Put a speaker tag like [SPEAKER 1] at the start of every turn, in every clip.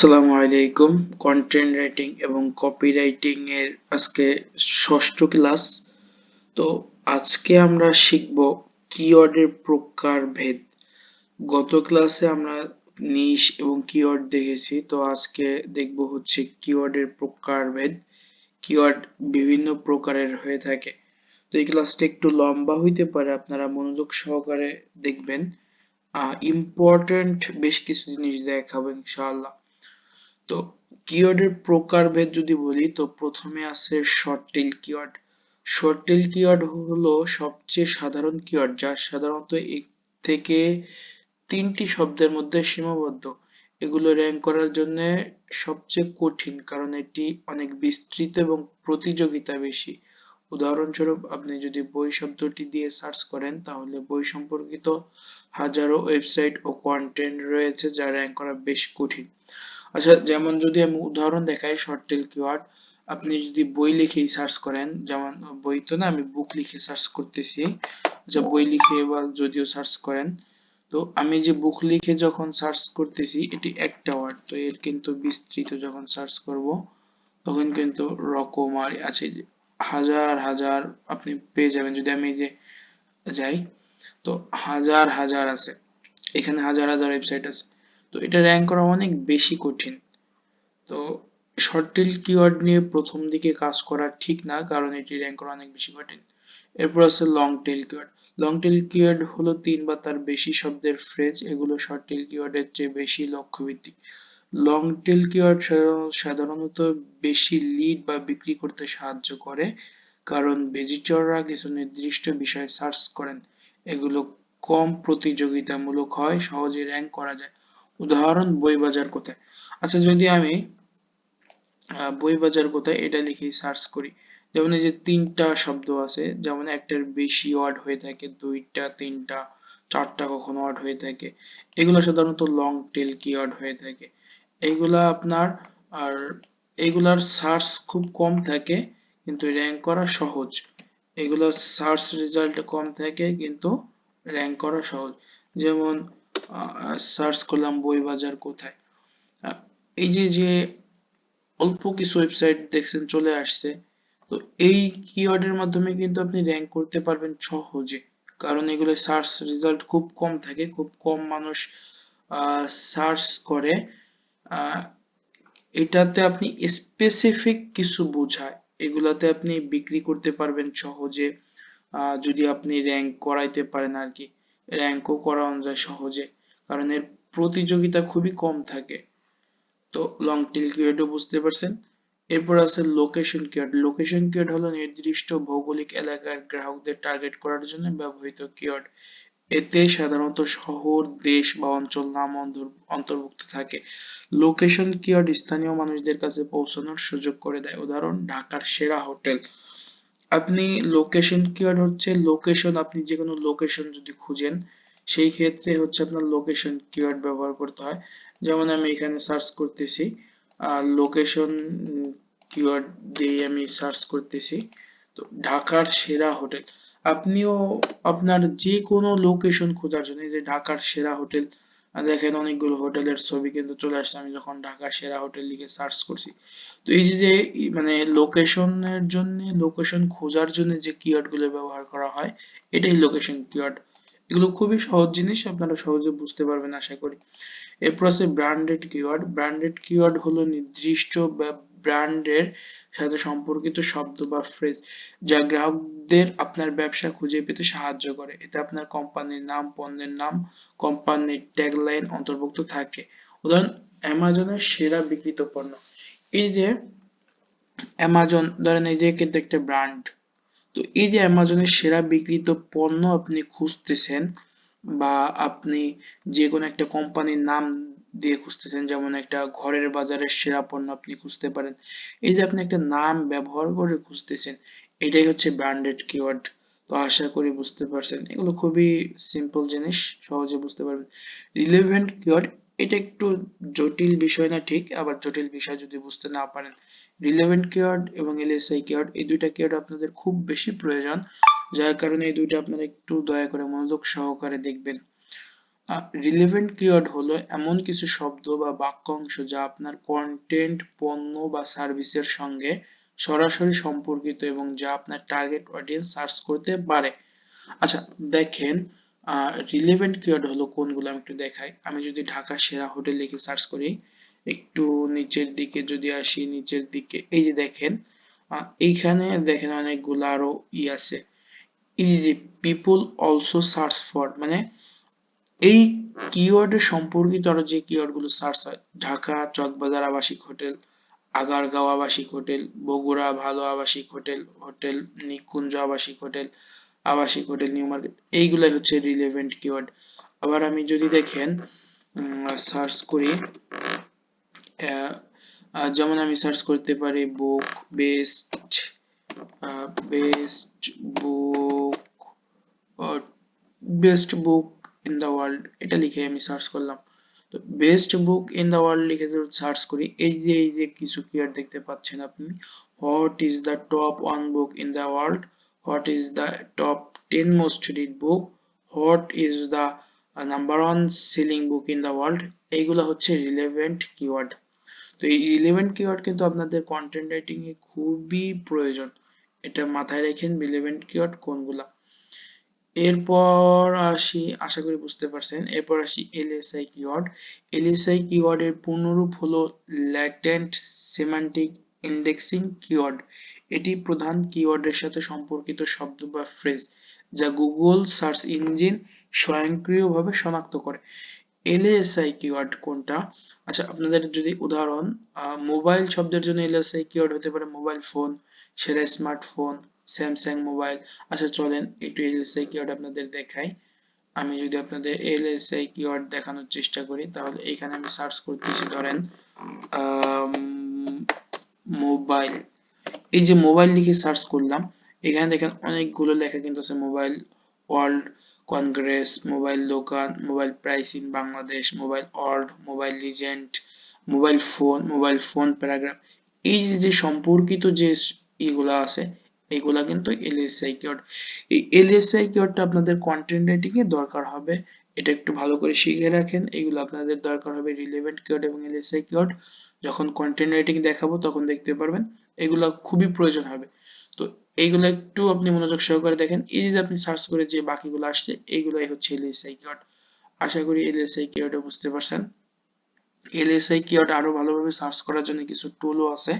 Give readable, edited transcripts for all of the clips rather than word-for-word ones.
[SPEAKER 1] আসসালামু আলাইকুম। Content writing এবং কপিরাইটিং এর আজকে ষষ্ঠ ক্লাস। তো আজকে আমরা শিখব কিওয়ার্ডের প্রকারভেদ। গত ক্লাসে আমরা নিশ এবং কিওয়ার্ড দেখেছি, তো আজকে দেখব হচ্ছে কিওয়ার্ডের প্রকারভেদ। কিওয়ার্ড বিভিন্ন প্রকারের হয়ে থাকে। তো এই ক্লাসটা একটু লম্বা হইতে পারে, আপনারা মনোযোগ সহকারে দেখবেন। ইম্পর্টেন্ট বেশ কিছু জিনিস দেখাবো ইনশাআল্লাহ। তো কিওয়ার্ডের প্রকারভেদ যদি বলি, তো প্রথমে আছে short tail keyword. Short tail keyword হলো সবচেয়ে সাধারণ কিওয়ার্ড, যা সাধারণত এক থেকে তিনটি শব্দের মধ্যে সীমাবদ্ধ। এগুলো র্যাঙ্ক করার জন্য সবচেয়ে কঠিন, কারণ এটি অনেক বিস্তৃত এবং প্রতিযোগিতা বেশি। উদাহরণস্বরূপ, আপনি যদি বই শব্দটি দিয়ে সার্চ করেন, তাহলে বই সম্পর্কিত হাজারো ওয়েবসাইট ও কন্টেন্ট রয়েছে যা র্যাঙ্ক করা বেশ কঠিন। আচ্ছা, যেমন যদি আমি উদাহরণ দেখাই শর্ট টেল কিওয়ার্ড, আপনি যদি বই লিখেই সার্চ করেন, যেমন বই তো না, আমি বুক লিখে সার্চ করতেছি। আচ্ছা, বই লিখে এবার যদিও সার্চ করেন, তো আমি যে বুক লিখে যখন সার্চ করতেছি এটি একটা ওয়ার্ড, তো এর কিন্তু বিস্তৃত যখন সার্চ করব তখন কিন্তু রকমারি আছে, যে হাজার হাজার আপনি পেয়ে যাবেন। যদি আমি যে যাই, তো হাজার হাজার আছে, এখানে হাজার হাজার ওয়েবসাইট আছে। তো এটা র্যাঙ্ক করা অনেক বেশি কঠিন। তো শর্ট টেল কিওয়ার্ড নিয়ে প্রথম দিকে কাজ করা ঠিক না, কারণ এটি র্যাঙ্ক করা অনেক বেশি কঠিন। এরপর আছে long tail keyword. Long tail keyword হলো 3 বা তার বেশি শব্দের ফ্রেজ। এগুলো শর্ট টেল কিওয়ার্ডের চেয়ে বেশি লক্ষ্যভিত্তিক। লং টেল কিওয়ার্ড সাধারণত বেশি লিড বা বিক্রি করতে সাহায্য করে, কারণ ভিজিটররা কিছু নির্দিষ্ট বিষয় সার্চ করেন। এগুলো কম প্রতিযোগিতামূলক হয়, সহজে র্যাঙ্ক করা যায়। উদাহরণ, বই বাজার কোথায়। আচ্ছা, যদি আমি বই বাজার কোথায় এটা লিখেই সার্চ করি, যেমন এই যে তিনটা শব্দ আছে, যেমন একটার বেশি ওয়ার্ড হয়ে থাকে, দুইটা, তিনটা, চারটা কখনো ওয়ার্ড হয়ে থাকে, এগুলো সাধারণত লং টেল কিওয়ার্ড হয়ে থাকে। এইগুলা আপনার আর এগুলার সার্চ খুব কম থাকে, কিন্তু র্যাঙ্ক করা সহজ। এগুলোর সার্চ রেজাল্ট কম থাকে, কিন্তু র্যাঙ্ক করা সহজ। যেমন সার্চ করলাম বই বাজার কোথায়, আহ, এই যে যে অল্প কিছু ওয়েবসাইট দেখছেন চলে আসছে, তো এই কিওয়ার্ডের মাধ্যমে কিন্তু আপনি র্যাঙ্ক করতে পারবেন সহজে, কারণ এগুলো সার্চ রেজাল্ট খুব কম থাকে, খুব কম মানুষ সার্চ করে। আহ, এটাতে আপনি স্পেসিফিক কিছু বোঝায়, এগুলাতে আপনি বিক্রি করতে পারবেন সহজে। যদি আপনি র্যাঙ্ক করাইতে পারেন আর কি, র্যাঙ্কও করানো যায় সহজে, কারণ এর প্রতিযোগিতা খুবই কম থাকে। তো লং টেল কিওয়ার্ডও বুঝতে পারছেন। এরপর আছে লোকেশন কিওয়ার্ড। লোকেশন কিওয়ার্ড হলো নির্দিষ্ট ভৌগোলিক এলাকার গ্রাহকদের টার্গেট করার জন্য ব্যবহৃত কিওয়ার্ড। এতে সাধারণত শহর, দেশ বা অঞ্চল নাম অন্তর্ভুক্ত থাকে। লোকেশন কিওয়ার্ড স্থানীয় মানুষদের কাছে পৌঁছানোর সুযোগ করে দেয়। উদাহরণ, ঢাকার সেরা হোটেল। আপনি লোকেশন কিওয়ার্ড হচ্ছে লোকেশন, আপনি যে কোনো লোকেশন যদি খুঁজেন, সেই ক্ষেত্রে হচ্ছে আপনার লোকেশন কিওয়ার্ড ব্যবহার করতে হয়। যেমন আমি এখানে সার্চ করতেছি, লোকেশন কিওয়ার্ড দিয়ে আমি সার্চ করতেছি, তো ঢাকার সেরা হোটেল। আপনিও আপনার যে কোনো লোকেশন খোঁজার জন্য, এই যে ঢাকার সেরা হোটেল, দেখেন অনেকগুলো হোটেলের ছবি কিন্তু চলে আসছে আমি যখন ঢাকার সেরা হোটেল লিখে সার্চ করছি। তো এই যে যে মানে লোকেশনের জন্য, লোকেশন খোঁজার জন্য যে কিওয়ার্ড গুলো ব্যবহার করা হয়, এটাই লোকেশন কিওয়ার্ড। এগুলো খুবই সহজ জিনিস, আপনারা সহজে বুঝতে পারবেন আশা করি। এরপর আছে ব্র্যান্ডেড কিওয়ার্ড। ব্র্যান্ডেড কিওয়ার্ড হলো নির্দিষ্ট ব্র্যান্ডের সাথে সম্পর্কিত শব্দ বা ফ্রেজ, যা গ্রাহকদের আপনার ব্যবসা খুঁজে পেতে সাহায্য করে। এতে আপনার কোম্পানির নাম, পণ্যের নাম, কোম্পানির ট্যাগলাইন অন্তর্ভুক্ত থাকে। উদাহরণ, অ্যামাজনের সেরা বিক্রিত পণ্য। এই যে অ্যামাজন, ধরেন এই যে কিন্তু একটা ব্র্যান্ড, তো এই যে অ্যামাজনের সেরা বিক্রিত পণ্য আপনি খুঁজতেছেন, বা আপনি যে কোনো একটা কোম্পানির নাম দিয়ে খুঁজতেছেন, যেমন একটা ঘরের বাজারের সেরা পণ্য আপনি খুঁজতে পারেন। এই যে আপনি একটা নাম ব্যবহার করে খুঁজতেছেন, এটাই হচ্ছে ব্র্যান্ডেড কিওয়ার্ড। তো আশা করি বুঝতে পারছেন, এগুলো খুবই সিম্পল জিনিস, সহজে বুঝতে পারবেন। রিলেভেন্ট কিওয়ার্ড, এটা একটু জটিল বিষয় না ঠিক, আবার জটিল বিষয় যদি বুঝতে না পারেন। রিলেভেন্ট কিওয়ার্ড এবং এলএসআই কিওয়ার্ড, এই দুইটা কিওয়ার্ড আপনাদের খুব বেশি প্রয়োজন, যার কারণে এই দুইটা আপনারা একটু দয়া করে মনোযোগ সহকারে দেখবেন। রিলেভেন্ট কিওয়ার্ড হলো এমন কিছু শব্দ বা বাক্যাংশ যা আপনার কন্টেন্ট, পণ্য বা সার্ভিসের সঙ্গে সরাসরি সম্পর্কিত এবং যা আপনার টার্গেট অডিয়েন্স সার্চ করতে পারে। আচ্ছা, দেখেন রিলেভেন্ট কিওয়ার্ড হলো কোনগুলো আমি একটু দেখাই। আমি যদি ঢাকা সেরা হোটেল লিখে সার্চ করি, একটু নিচের দিকে যদি আসি, নিচের দিকে এই যে দেখেন, এইখানে দেখেন অনেকগুলো আরো আছে। এই যে পিপল অলসো সার্চ ফর, মানে এই কিওয়ার্ডের সম্পর্কিত আরো যে কিওয়ার্ড গুলো সার্চ হয়, ঢাকা চকবাজার আবাসিক হোটেল, আগারগাঁও আবাসিক হোটেল, বগুড়া ভালো আবাসিক হোটেল, হোটেল নিকুঞ্জ আবাসিক হোটেল নিউ মার্কেট, এইগুলাই হচ্ছে রিলেভেন্ট কিওয়ার্ড। আবার আমি যদি দেখেন সার্চ করি, যেমন আমি সার্চ করতে পারি book, best best book best book in the world, এটা লিখে আমি সার্চ করলাম। তো best book in the world লিখে যদি সার্চ করি, এই যে কিছু কিওয়ার্ড দেখতে পাচ্ছেন আপনি। What is the top one book in the world, what is the top 10 most read book, what is the number one selling book in the world, এইগুলো হচ্ছে রিলেভেন্ট কিওয়ার্ড। তো এই রিলেভেন্ট কিওয়ার্ড কিন্তু আপনাদের content writing এ খুবই প্রয়োজন, এটা মাথায় রাখেন রিলেভেন্ট কিওয়ার্ড কোনগুলা। এরপর আসি, আশা করি বুঝতে পারছেন, এরপর আসি এলএসআই কিওয়ার্ড। এলএসআই কিওয়ার্ডের পূর্ণরূপ হলো ল্যাটেন্ট সেমান্টিক ইন্ডেক্সিং কিওয়ার্ড। এটি প্রধান কিওয়ার্ডের সাথে সম্পর্কিত শব্দ বা ফ্রেজ যা গুগল সার্চ ইঞ্জিন স্বয়ংক্রিয়ভাবে শনাক্ত করে। এলএসআই কিওয়ার্ড কোনটা? আচ্ছা, আপনাদের যদি উদাহরণ, মোবাইল শব্দের জন্য এলএসআই কিওয়ার্ড হতে পারে মোবাইল ফোন, সেরা স্মার্টফোন, স্যামসাং মোবাইল। আচ্ছা চলেন একটু এলএসআই কিওয়ার্ড আপনাদের দেখাই। আমি যদি আপনাদের এলএসআই কিওয়ার্ড দেখানোর চেষ্টা করি, তাহলে এখানে আমি সার্চ করতেছি, ধরেন মোবাইল, এই যে মোবাইল লিখে সার্চ করলাম, এখানে দেখেন অনেকগুলো লেখা কিন্তু আছে, মোবাইল ওয়ার্ল্ড কংগ্রেস, মোবাইল দোকান, mobile price in Bangladesh, mobile world, mobile legend, mobile phone paragraph. এই যে সম্পর্কিত যে এগুলা আছে, এগুলা কিন্তু এলএসআই কিওয়ার্ড। এই এলএসআই কিওয়ার্ডটা আপনাদের কন্টেন্ট রাইটিং এ দরকার হবে, এটা একটু ভালো করে শিখে রাখেন। এগুলো আপনাদের দরকার হবে, রিলেভেন্ট কিওয়ার্ড এবং এলএসআই কিওয়ার্ড। যখন কন্টেন্ট রাইটিং দেখাবো তখন দেখতে পারবেন, এগুলো খুবই প্রয়োজন হবে। তো এইগুলো একটু আপনি মনোযোগ সহকারে দেখেন, এই যে আপনি সার্চ করে যে বাকিগুলো আসছে, এইগুলাই হচ্ছে এলএসআই কিওয়ার্ড। আশা করি এলএসআই কিওয়ার্ড বুঝতে পারছেন। এলএসআই কিওয়ার্ড আরো ভালোভাবে সার্চ করার জন্য কিছু টুলও আছে,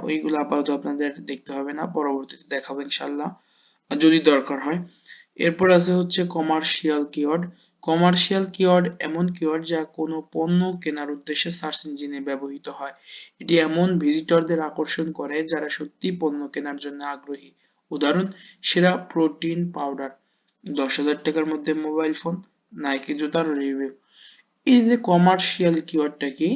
[SPEAKER 1] ওইগুলো আপাতত আপনাদের দেখতে হবে না, পরবর্তীতে দেখাবো ইনশাল্লাহ যদি দরকার হয়। এরপর আছে হচ্ছে কমার্শিয়াল কিওয়ার্ড। কমার্শিয়াল কিওয়ার্ড এমন কিওয়ার্ড যা কোনো পণ্য কেনার উদ্দেশ্যে সার্চ ইঞ্জিনে ব্যবহৃত হয়। এটি এমন ভিজিটরদের আকর্ষণ করে যারা সত্যি পণ্য কেনার জন্য আগ্রহী। উদাহরণ, সেরা প্রোটিন পাউডার, 10,000 টাকার মধ্যে মোবাইল ফোন, নাইকি জুতার রিভিউ। এই যে কমার্শিয়াল কিওয়ার্ডটা কি?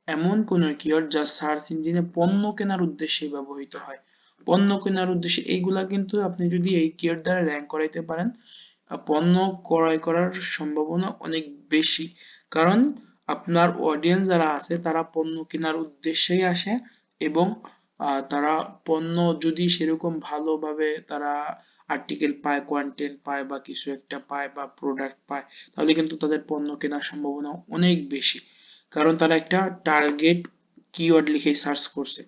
[SPEAKER 1] এমন কোন কিওয়ার্ড যা সার্চ ইঞ্জিনে পণ্য কেনার উদ্দেশ্যে ব্যবহৃত হয়। পণ্য কেনার উদ্দেশ্যে, এইগুলা কিন্তু আপনি যদি এই কিওয়ার্ড দ্বারা র‍্যাঙ্ক করাইতে পারেন, পণ্য ক্রয় করার সম্ভাবনা অনেক বেশি। কারণ আপনার অডিয়েন্স যারা আছে তারা পণ্য কেনার উদ্দেশ্যেই আসে, এবং তারা পণ্য যদি সেরকম ভালোভাবে তারা আর্টিকেল পায়, কন্টেন্ট পায় বা কিছু একটা পায় বা প্রোডাক্ট পায়, তাহলে কিন্তু তাদের পণ্য কেনার সম্ভাবনা অনেক বেশি। কারণ তারা একটা টার্গেট কিওয়ার্ড লিখে সার্চ করছে।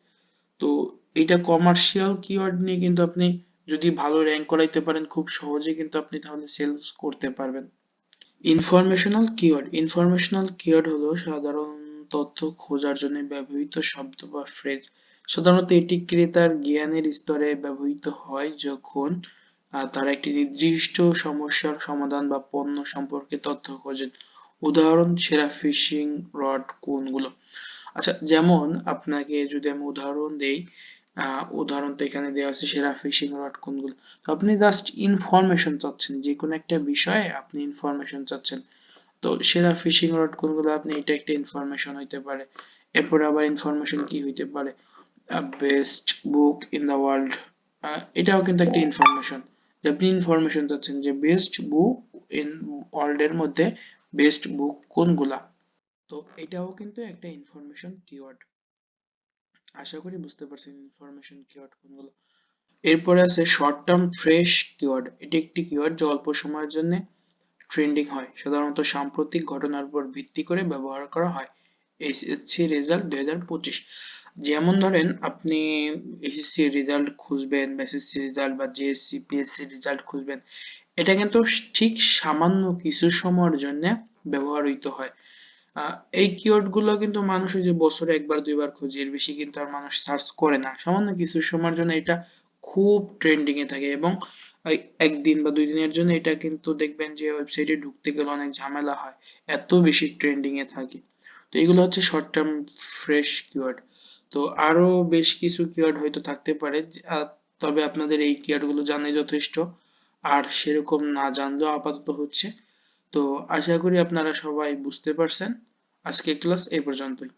[SPEAKER 1] তো এটা কমার্শিয়াল কিওয়ার্ড নিয়ে কিন্তু আপনি যদি ভালো র‍্যাঙ্ক করাইতে পারেন, খুব সহজে কিন্তু আপনি তাহলে সেলস করতে পারবেন। Informational keyword. ইনফরমেশনাল কিওয়ার্ড হলো সাধারণ তথ্য খোঁজার জন্য ব্যবহৃত শব্দ বা ফ্রেজ। সাধারণত এটি ক্রেতার জ্ঞানের স্তরে ব্যবহৃত হয় যখন তারা একটি নির্দিষ্ট সমস্যার সমাধান বা পণ্য সম্পর্কে তথ্য খোঁজেন। উদাহরণ, সেরা ফিশিং রড কোনগুলো? আচ্ছা, যেমন আপনাকে যদি আমি উদাহরণ দেই, উদাহরণ তো এখানে দেওয়া আছে, সেরা ফিশিং রড কোনগুলো। তো আপনি জাস্ট ইনফরমেশন চাচ্ছেন, যে কোনো একটা বিষয়ে আপনি ইনফরমেশন চাচ্ছেন। তো সেরা ফিশিং রড কোনগুলো, আপনি এটা একটা ইনফরমেশন হইতে পারে। এরপরে আবার ইনফরমেশন কি হইতে পারে, best book in the world, এটাও কিন্তু একটা ইনফরমেশন। আপনি ইনফরমেশন চাচ্ছেন যে বেস্ট বুক ইন ওয়ার্ল্ড এর মধ্যে বেস্ট বুক কোনগুলা। তো এটাও কিন্তু একটা ইনফরমেশন কিওয়ার্ড। আশা করি বুঝতে পারছেন ইনফরমেশন কিওয়ার্ড কোনগুলো। এরপরে আছে শর্ট টার্ম ফ্রেশ কিওয়ার্ড। এটি একটি কিওয়ার্ড যা অল্প সময়ের জন্য ট্রেন্ডিং হয়, সাধারণত সাম্প্রতিক ঘটনার উপর ভিত্তি করে ব্যবহার করা হয়। এসএসসি রেজাল্ট 2025, যেমন ধরেন আপনি এসএসসি রেজাল্ট খুঁজবেন বা এসএসসি রেজাল্ট বা জেএসসি পিএসসি রেজাল্ট খুঁজবেন, এটা কিন্তু ঠিক সামান্য কিছু সময়ের জন্য ব্যবহৃত হয়। এই কিওয়ার্ড গুলো কিন্তু মানুষ ওই যে বছরে একবার দুইবার খোঁজে, এর বেশি কিন্তু আর মানুষ সার্চ করে না। সামান্য কিছু সময়ের জন্য এটা খুব ট্রেন্ডিং এ থাকে, এবং এই একদিন বা দুই দিনের জন্য এটা কিন্তু দেখবেন যে ওয়েবসাইটে ঢুকতে গেলে অনেক ঝামেলা হয়, এত বেশি ট্রেন্ডিং এ থাকে। তো এগুলো হচ্ছে শর্ট টার্ম ফ্রেশ কিওয়ার্ড। তো আরো বেশ কিছু কিওয়ার্ড হয়তো থাকতে পারে, তবে আপনাদের এই কিওয়ার্ড গুলো জানাই যথেষ্ট, আর সেরকম না জানলেও আপাতত হচ্ছে। তো আশা করি আপনারা সবাই বুঝতে পারছেন। আজকে ক্লাস এই পর্যন্তই।